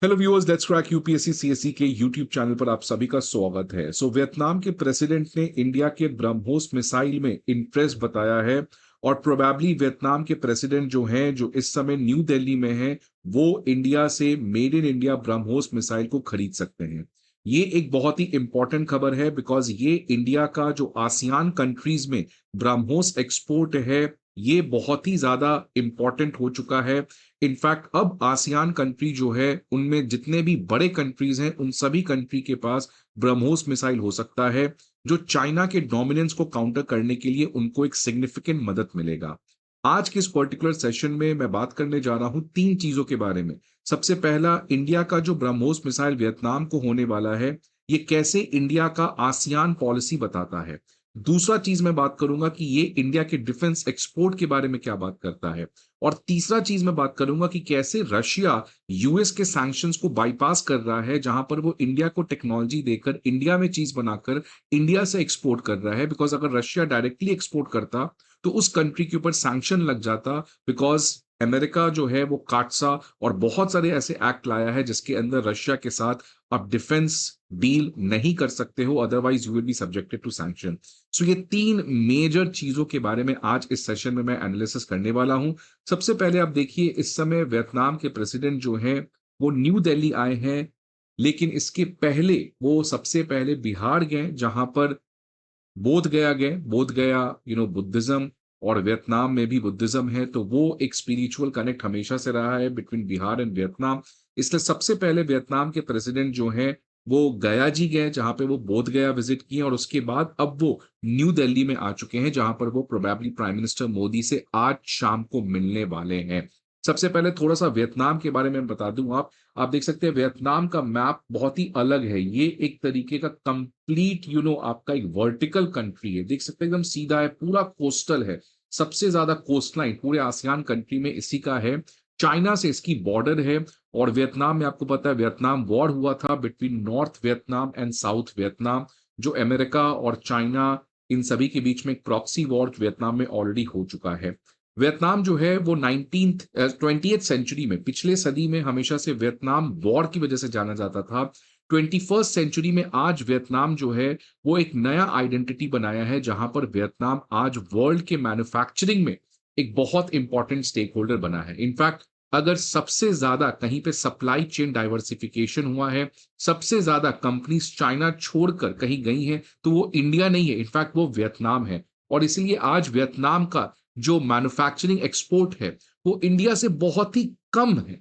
Hello viewers, let's crack UPSC CSE के YouTube channel पर आप सभी का स्वागत है। वियतनाम के प्रेसिडेंट ने इंडिया के ब्रह्मोस मिसाइल में इंटरेस्ट बताया है और प्रोबेबली वियतनाम के प्रेसिडेंट जो इस समय न्यू दिल्ली में हैं, वो इंडिया से made in India BrahMos missile को खरीद सकते हैं। ये एक बहुत ही इंपॉर्टेंट खबर है बिकॉज ये इंडिया का जो आसियान कंट्रीज में ब्रह्मोस एक्सपोर्ट है, ये बहुत ही ज्यादा इंपॉर्टेंट हो चुका है। इनफैक्ट अब आसियान कंट्री जो है उनमें जितने भी बड़े कंट्रीज हैं उन सभी कंट्री के पास ब्रह्मोस मिसाइल हो सकता है, जो चाइना के डोमिनेंस को काउंटर करने के लिए उनको एक सिग्निफिकेंट मदद मिलेगा। आज के इस पर्टिकुलर सेशन में मैं बात करने जा रहा हूं तीन चीजों के बारे में। सबसे पहला, इंडिया का जो ब्रह्मोस मिसाइल वियतनाम को होने वाला है, ये कैसे इंडिया का आसियान पॉलिसी बताता है। दूसरा चीज मैं बात करूंगा कि ये इंडिया के डिफेंस एक्सपोर्ट के बारे में क्या बात करता है। और तीसरा चीज मैं बात करूंगा कि कैसे रशिया यूएस के सैंक्शंस को बाईपास कर रहा है, जहां पर वो इंडिया को टेक्नोलॉजी देकर इंडिया में चीज बनाकर इंडिया से एक्सपोर्ट कर रहा है। बिकॉज अगर रशिया डायरेक्टली एक्सपोर्ट करता तो उस कंट्री के ऊपर सैंक्शन लग जाता, बिकॉज अमेरिका जो है वो काटसा और बहुत सारे ऐसे एक्ट लाया है जिसके अंदर रशिया के साथ आप डिफेंस डील नहीं कर सकते हो, otherwise you will be subjected to sanction. ये तीन मेजर चीजों के बारे में आज इस सेशन में मैं एनालिसिस करने वाला हूं। सबसे पहले आप देखिए, इस समय वियतनाम के प्रेसिडेंट जो हैं वो न्यू दिल्ली आए हैं, लेकिन इसके पहले वो सबसे पहले बिहार गए, जहां पर बोध गया गए। बोध गया बुद्धिज्म, और वियतनाम में भी बुद्धिज्म है, तो वो एक स्पिरिचुअल कनेक्ट हमेशा से रहा है बिटवीन बिहार एंड वियतनाम। इसलिए सबसे पहले वियतनाम के प्रेसिडेंट जो हैं वो गया जी गए, जहां पे वो बोध गया विजिट किए, और उसके बाद अब वो न्यू दिल्ली में आ चुके हैं, जहां पर वो प्रोबेबली प्राइम मिनिस्टर मोदी से आज शाम को मिलने वाले हैं। सबसे पहले थोड़ा सा वियतनाम के बारे में बता दूं। आप देख सकते हैं वियतनाम का मैप बहुत ही अलग है। ये एक तरीके का कंप्लीट आपका एक वर्टिकल कंट्री है। देख सकते हैं एकदम सीधा है, पूरा कोस्टल है। सबसे ज्यादा कोस्ट लाइन पूरे आसियान कंट्री में इसी का है। चाइना से इसकी बॉर्डर है। और वियतनाम में आपको पता है वियतनाम वॉर हुआ था between north Vietnam and south Vietnam, जो अमेरिका और चाइना इन सभी के बीच में एक प्रॉक्सी वॉर वियतनाम में ऑलरेडी हो चुका है। वियतनाम जो है वो 20th सेंचुरी में, पिछले सदी में हमेशा से वियतनाम वॉर की वजह से जाना जाता था। 21st सेंचुरी में आज वियतनाम जो है वो एक नया आइडेंटिटी बनाया है, जहां पर वियतनाम आज वर्ल्ड के मैन्युफैक्चरिंग में एक बहुत इंपॉर्टेंट स्टेक होल्डर बना है। इनफैक्ट अगर सबसे ज्यादा कहीं पे सप्लाई चेन डाइवर्सिफिकेशन हुआ है, सबसे ज्यादा कंपनीज चाइना छोड़कर कहीं गई हैं, तो वो इंडिया नहीं है, इनफैक्ट वो वियतनाम है। और इसलिए आज वियतनाम का जो मैन्युफैक्चरिंग एक्सपोर्ट है वो इंडिया से बहुत ही कम है।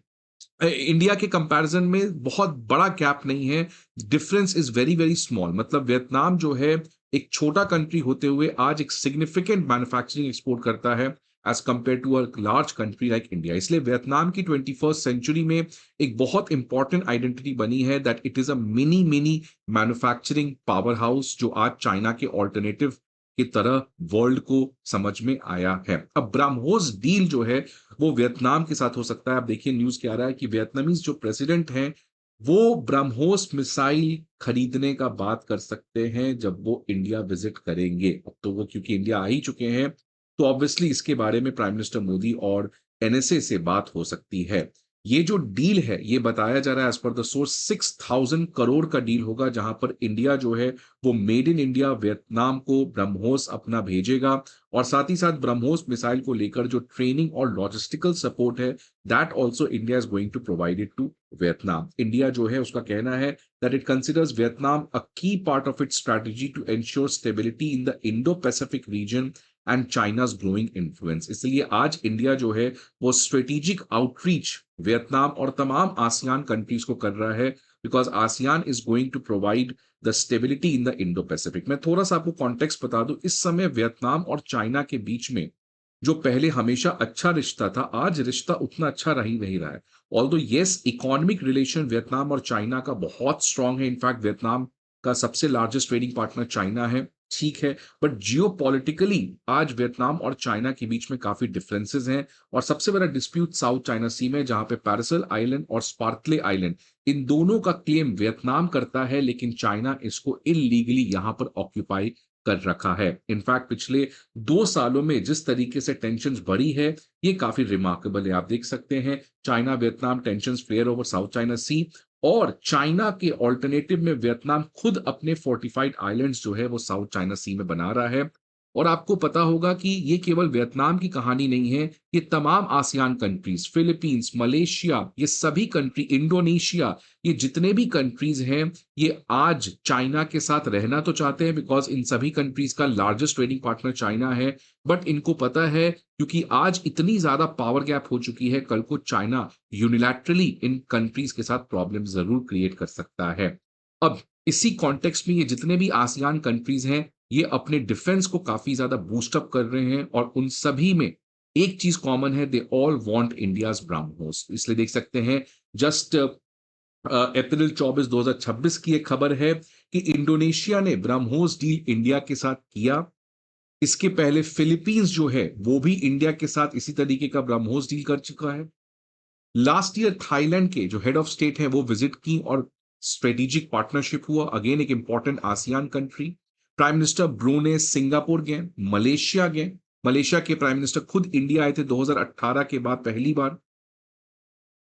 इंडिया के कंपैरिजन में बहुत बड़ा गैप नहीं है। Difference is very very small. मतलब वियतनाम जो है एक छोटा कंट्री होते हुए आज एक सिग्निफिकेंट मैन्युफैक्चरिंग एक्सपोर्ट करता है as compare to a large country like India. इसलिए वियतनाम की 21st सेंचुरी में एक बहुत इंपॉर्टेंट आइडेंटिटी बनी है that it is a mini mini manufacturing power house, जो आज चाइना के ऑल्टरनेटिव की तरह वर्ल्ड को समझ में आया है। अब ब्रह्मोस डील जो है वो वियतनाम के साथ हो सकता है। आप देखिए न्यूज क्या आ रहा है कि वियतनामीज जो प्रेसिडेंट हैं वो ब्रह्मोस मिसाइल खरीदने का बात कर सकते हैं जब वो इंडिया विजिट करेंगे। अब तो वो क्योंकि इंडिया आ ही चुके हैं, तो ऑब्वियसली इसके बारे में प्राइम मिनिस्टर मोदी और एनएसए से बात हो सकती है। ये जो डील है ये बताया जा रहा है as per the source 6,000 crore का डील होगा, जहां पर इंडिया जो है वो मेड इन इंडिया वियतनाम को ब्रह्मोस अपना भेजेगा। और साथ ही साथ ब्रह्मोस मिसाइल को लेकर जो ट्रेनिंग और लॉजिस्टिकल सपोर्ट है, that also India is going to provide it to Vietnam. India जो है उसका कहना है that it considers Vietnam a key part of its strategy to ensure stability in the Indo Pacific region and China's growing influence. इसलिए आज India जो है वो स्ट्रेटेजिक आउटरीच वियतनाम और तमाम आसियान कंट्रीज को कर रहा है, because ASEAN is going to provide the stability in the Indo Pacific. मैं थोड़ा सा आपको कॉन्टेक्स्ट बता दूं, इस समय वियतनाम और चाइना के बीच में जो पहले हमेशा अच्छा रिश्ता था, आज रिश्ता उतना अच्छा नहीं रहा है। Although yes, economic relation Vietnam और चाइना का बहुत स्ट्रांग है। इनफैक्ट वियतनाम का सबसे लार्जेस्ट ट्रेडिंग पार्टनर चाइना है, ठीक है। बट जियो पॉलिटिकली आज वियतनाम और चाइना के बीच में काफी डिफरेंसेस हैं। और सबसे बड़ा डिस्प्यूट साउथ चाइना सी में, जहां पे पैरासल आइलैंड और स्पार्कले आइलैंड, इन दोनों का क्लेम वियतनाम करता है, लेकिन चाइना इसको इलीगली यहां पर ऑक्यूपाई कर रखा है। इनफैक्ट पिछले 2 सालों में जिस तरीके से टेंशन्स बढ़ी है, ये काफ़ी रिमार्केबल है। आप देख सकते हैं China Vietnam tensions flare over South China Sea और चाइना के अल्टरनेटिव में वियतनाम खुद अपने फोर्टिफाइड आइलैंड्स जो है वो साउथ चाइना सी में बना रहा है। और आपको पता होगा कि ये केवल वियतनाम की कहानी नहीं है, ये तमाम आसियान कंट्रीज, फिलीपींस, मलेशिया, ये सभी कंट्री, इंडोनेशिया, ये जितने भी कंट्रीज हैं, ये आज चाइना के साथ रहना तो चाहते हैं बिकॉज़ इन सभी कंट्रीज का लार्जेस्ट ट्रेडिंग पार्टनर चाइना है। बट इनको पता है क्योंकि आज इतनी ज़्यादा पावर गैप हो चुकी है, कल को चाइना यूनिलैटरली इन कंट्रीज के साथ प्रॉब्लम ज़रूर क्रिएट कर सकता है। अब इसी कॉन्टेक्स्ट में ये जितने भी आसियान कंट्रीज हैं, ये अपने डिफेंस को काफ़ी ज़्यादा बूस्ट अप कर रहे हैं और उन सभी में एक चीज़ कॉमन है, they all want India's BrahMos. इसलिए देख सकते हैं जस्ट अप्रैल 24 2026 की एक खबर है कि इंडोनेशिया ने ब्रह्मोस डील इंडिया के साथ किया। इसके पहले फिलीपींस जो है वो भी इंडिया के साथ इसी तरीके का ब्रह्मोस डील कर चुका है। लास्ट ईयर थाईलैंड के जो हेड ऑफ स्टेट हैं वो विजिट की और स्ट्रेटेजिक पार्टनरशिप हुआ, अगेन एक important ASEAN country. Prime minister ब्रूने Singapore गए, मलेशिया गए। मलेशिया के प्राइम मिनिस्टर खुद इंडिया आए थे 2018 के बाद पहली बार।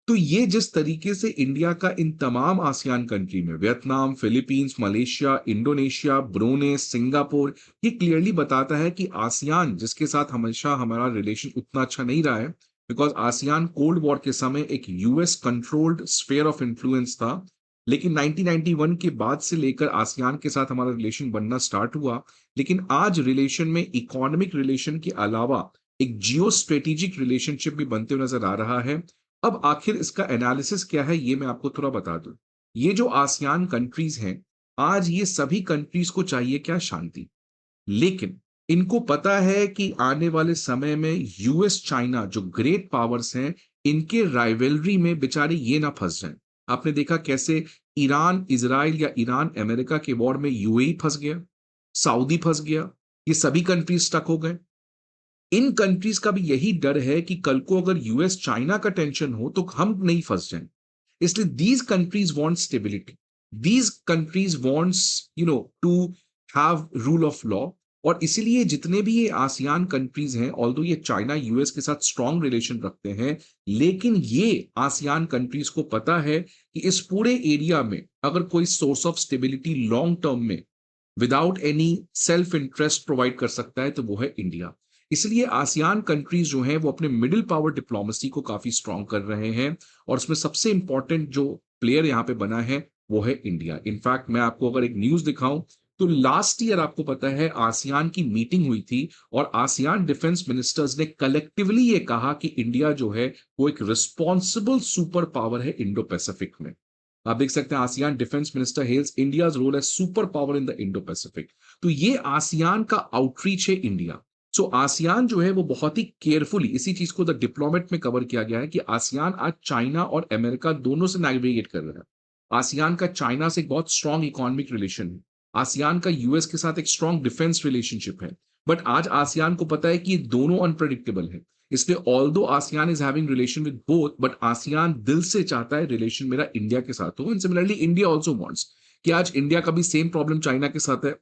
तो ये जिस तरीके से इंडिया का इन तमाम आसियान कंट्री में Vietnam, Philippines, Malaysia, Indonesia, Brunei, Singapore, ये क्लियरली बताता है कि आसियान जिसके साथ हमेशा हमारा रिलेशन उतना अच्छा नहीं रहा है बिकॉज आसियान कोल्ड वॉर के समय एक US controlled sphere of influence था। लेकिन 1991 के बाद से लेकर आसियान के साथ हमारा रिलेशन बनना स्टार्ट हुआ। लेकिन आज रिलेशन में इकोनॉमिक रिलेशन के अलावा एक जियो स्ट्रेटेजिक रिलेशनशिप भी बनते हुए नजर आ रहा है। अब आखिर इसका एनालिसिस क्या है ये मैं आपको थोड़ा बता दूं। ये जो आसियान कंट्रीज हैं, आज ये सभी कंट्रीज को चाहिए क्या? शांति। लेकिन इनको पता है कि आने वाले समय में यूएस चाइना जो ग्रेट पावर्स हैं, इनके राइवलरी में बेचारे ये ना फंस जाएं। आपने देखा कैसे ईरान इजराइल या ईरान अमेरिका के वॉर में यूएई फंस गया, सऊदी फंस गया, ये सभी कंट्रीज स्टक हो गए। इन कंट्रीज का भी यही डर है कि कल को अगर यूएस चाइना का टेंशन हो तो हम नहीं फंस जाएं। इसलिए these countries want stability, these countries wants to have rule of law. और इसीलिए जितने भी ये आसियान कंट्रीज हैं, ऑल्दो ये चाइना यूएस के साथ स्ट्रांग रिलेशन रखते हैं, लेकिन ये आसियान कंट्रीज को पता है कि इस पूरे एरिया में अगर कोई source of stability long term में without any self interest provide कर सकता है तो वो है इंडिया। इसलिए आसियान कंट्रीज जो हैं वो अपने मिडिल पावर डिप्लोमेसी को काफी स्ट्रांग कर रहे हैं और उसमें सबसे इंपॉर्टेंट जो प्लेयर यहाँ पे बना है वो है इंडिया। इनफैक्ट मैं आपको अगर एक न्यूज दिखाऊं तो लास्ट ईयर आपको पता है आसियान की मीटिंग हुई थी और आसियान डिफेंस मिनिस्टर्स ने कलेक्टिवली ये कहा कि इंडिया जो है वो एक रिस्पॉन्सिबल सुपर पावर है इंडो पैसिफिक में। आप देख सकते हैं ASEAN defence minister hails India's role as super power in the Indo Pacific. तो ये आसियान का आउटरीच है इंडिया। सो आसियान जो है वो बहुत ही केयरफुली इसी चीज को द डिप्लोमेट में कवर किया गया है कि आसियान आज चाइना और अमेरिका दोनों से नेविगेट कर रहा है। आसियान का चाइना से एक बहुत स्ट्रांग इकोनॉमिक रिलेशन है, आसियान का यूएस के साथ एक स्ट्रांग डिफेंस रिलेशनशिप है। बट आज आसियान को पता है कि ये दोनों अनप्रेडिक्टेबल है। इसलिए although ASEAN is having relation with both, but ASEAN दिल से चाहता है रिलेशन मेरा इंडिया के साथ हो। And similarly India also wants कि आज इंडिया का भी सेम प्रॉब्लम चाइना के साथ है।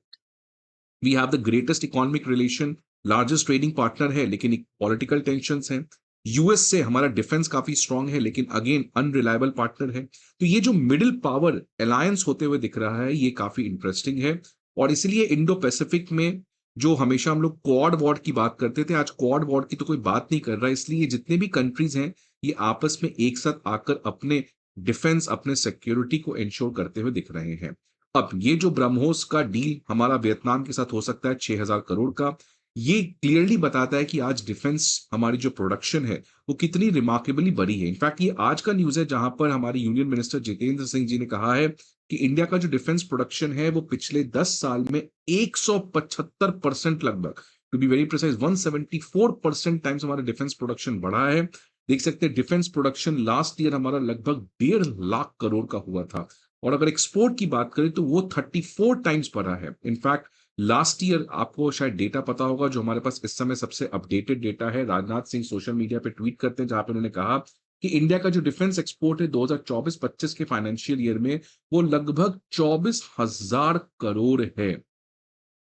We have the greatest economic relation, largest trading partner है, लेकिन पॉलिटिकल टेंशंस हैं। यूएस से हमारा डिफेंस काफी स्ट्रांग है लेकिन अगेन अनरिलायबल पार्टनर है। तो ये जो मिडिल पावर अलायंस होते हुए दिख रहा है ये काफी इंटरेस्टिंग है। और इसलिए इंडो पैसिफिक में जो हमेशा हम लोग क्वाड वॉर की बात करते थे, आज क्वाड वॉर की तो कोई बात नहीं कर रहा। इसलिए जितने भी कंट्रीज हैं ये आपस में एक साथ आकर अपने डिफेंस, अपने सिक्योरिटी को इंश्योर करते हुए दिख रहे हैं। अब ये जो ब्रह्मोस का डील हमारा वियतनाम के साथ हो सकता है 6,000 करोड़ का, ये क्लियरली बताता है कि आज डिफेंस हमारी जो प्रोडक्शन है वो कितनी रिमार्केबली बढ़ी है। इनफैक्ट ये आज का न्यूज है जहां पर हमारे यूनियन मिनिस्टर जितेंद्र सिंह जी ने कहा है कि इंडिया का जो डिफेंस प्रोडक्शन है वो पिछले 10 साल में 175% लगभग, to be very precise 174% times हमारा डिफेंस प्रोडक्शन बढ़ा है। देख सकते हैं डिफेंस प्रोडक्शन लास्ट ईयर हमारा लगभग 1.5 लाख करोड़ का हुआ था और अगर एक्सपोर्ट की बात करें तो वो 34 टाइम्स बढ़ा है। इनफैक्ट लास्ट ईयर आपको शायद डेटा पता होगा जो हमारे पास इस समय सबसे अपडेटेड डेटा है, राजनाथ सिंह सोशल मीडिया पे ट्वीट करते हैं जहां पे उन्होंने कहा कि इंडिया का जो डिफेंस एक्सपोर्ट है 2024-25 के फाइनेंशियल ईयर में वो लगभग 24,000 करोड़ है।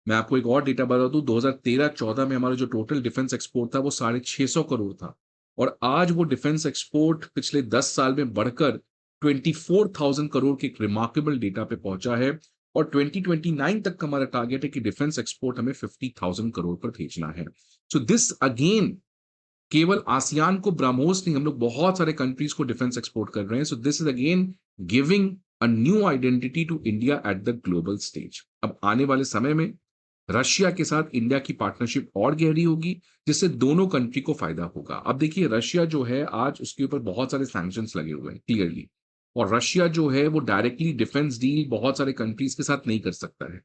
मैं आपको एक और डेटा बता दूं, 2013-14 में हमारा जो टोटल डिफेंस एक्सपोर्ट था वो 650 करोड़ था, और आज वो डिफेंस एक्सपोर्ट पिछले 10 साल में बढ़कर 24,000 करोड़ के एक रिमार्केबल डेटा पे पहुंचा है। और 2029 तक का हमारा टारगेट है कि डिफेंस एक्सपोर्ट हमें 50,000 करोड़ पर भेजना है। सो दिस अगेन, केवल आसियान को, ब्रह्मोस नहीं, हम लोग बहुत सारे कंट्रीज को डिफेंस एक्सपोर्ट कर रहे हैं। So this is again giving a new identity to India at the global stage. अब आने वाले समय में रशिया के साथ इंडिया की पार्टनरशिप और गहरी होगी, जिससे दोनों कंट्री को फायदा होगा। अब देखिए, रशिया जो है आज उसके ऊपर बहुत सारे सैंक्शंस लगे हुए हैं क्लियरली, और रशिया जो है वो डायरेक्टली डिफेंस डील बहुत सारे कंट्रीज के साथ नहीं कर सकता है।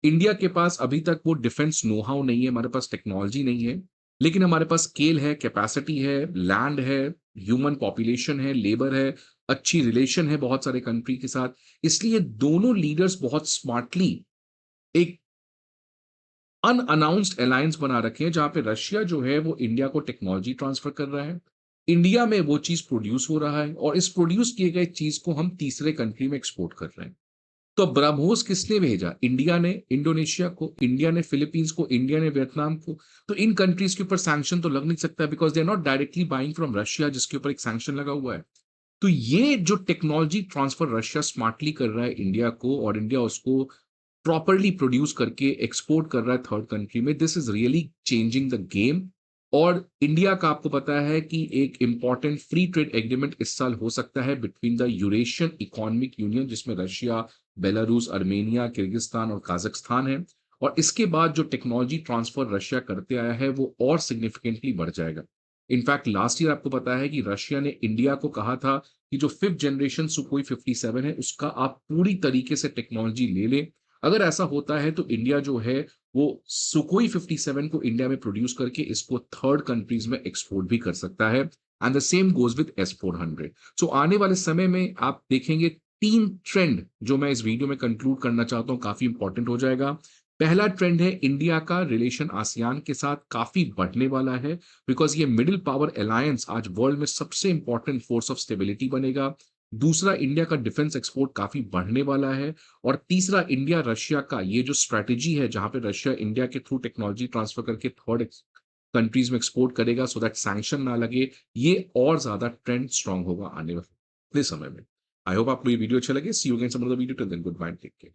इंडिया के पास अभी तक वो डिफेंस नो हाउ नहीं है, हमारे पास टेक्नोलॉजी नहीं है, लेकिन हमारे पास स्केल है, कैपेसिटी है, लैंड है, ह्यूमन पॉपुलेशन है, लेबर है, अच्छी रिलेशन है बहुत सारे कंट्री के साथ। इसलिए दोनों लीडर्स बहुत स्मार्टली एक अनअनाउंस्ड अलायंस बना रखे हैं, जहां पे रशिया जो है वो इंडिया को टेक्नोलॉजी ट्रांसफर कर रहा है, इंडिया में वो चीज प्रोड्यूस हो रहा है, और इस प्रोड्यूस किए गए चीज को हम तीसरे कंट्री में एक्सपोर्ट कर रहे हैं। तो ब्रह्मोस किसने भेजा? इंडिया ने इंडोनेशिया को, इंडिया ने फिलीपींस को, इंडिया ने वियतनाम को। तो इन कंट्रीज के ऊपर सैंक्शन तो लग नहीं सकता, because they are not directly buying from Russia, जिसके ऊपर एक सैंक्शन लगा हुआ है। तो ये जो टेक्नोलॉजी ट्रांसफर रशिया स्मार्टली कर रहा है इंडिया को, और इंडिया उसको प्रॉपरली प्रोड्यूस करके एक्सपोर्ट कर रहा है थर्ड कंट्री में, this is really changing the game. और इंडिया का आपको पता है कि एक इंपॉर्टेंट फ्री ट्रेड एग्रीमेंट इस साल हो सकता है between the Eurasian economic union, जिसमें रशिया, बेलारूस, अर्मेनिया, किर्गिस्तान और काजाख्स्तान है। और इसके बाद जो टेक्नोलॉजी ट्रांसफर रशिया करते आया है वो और सिग्निफिकेंटली बढ़ जाएगा। इनफैक्ट लास्ट ईयर आपको पता है कि रशिया ने इंडिया को कहा था कि जो फिफ्थ जनरेशन सुकोई 57 है उसका आप पूरी तरीके से टेक्नोलॉजी ले लें। अगर ऐसा होता है तो इंडिया जो है वो सुकोई 57 को इंडिया में प्रोड्यूस करके इसको थर्ड कंट्रीज में एक्सपोर्ट भी कर सकता है। And the same goes with S-400। सो आने वाले समय में आप देखेंगे तीन ट्रेंड जो मैं इस वीडियो में कंक्लूड करना चाहता हूं, काफी इंपॉर्टेंट हो जाएगा। पहला ट्रेंड है, इंडिया का रिलेशन आसियान के साथ काफी बढ़ने वाला है, बिकॉज ये मिडिल पावर अलायंस आज वर्ल्ड में सबसे इंपॉर्टेंट फोर्स ऑफ स्टेबिलिटी बनेगा। दूसरा, इंडिया का डिफेंस एक्सपोर्ट काफी बढ़ने वाला है। और तीसरा, इंडिया रशिया का ये जो स्ट्रैटेजी है, जहां पे रशिया इंडिया के थ्रू टेक्नोलॉजी ट्रांसफर करके थर्ड कंट्रीज में एक्सपोर्ट करेगा सो दैट सैंक्शन ना लगे, ये और ज्यादा ट्रेंड स्ट्रांग होगा आने वाले समय में। आई होप आपको ये वीडियो अच्छा लगे। See you again some other video. Till then, goodbye, take care.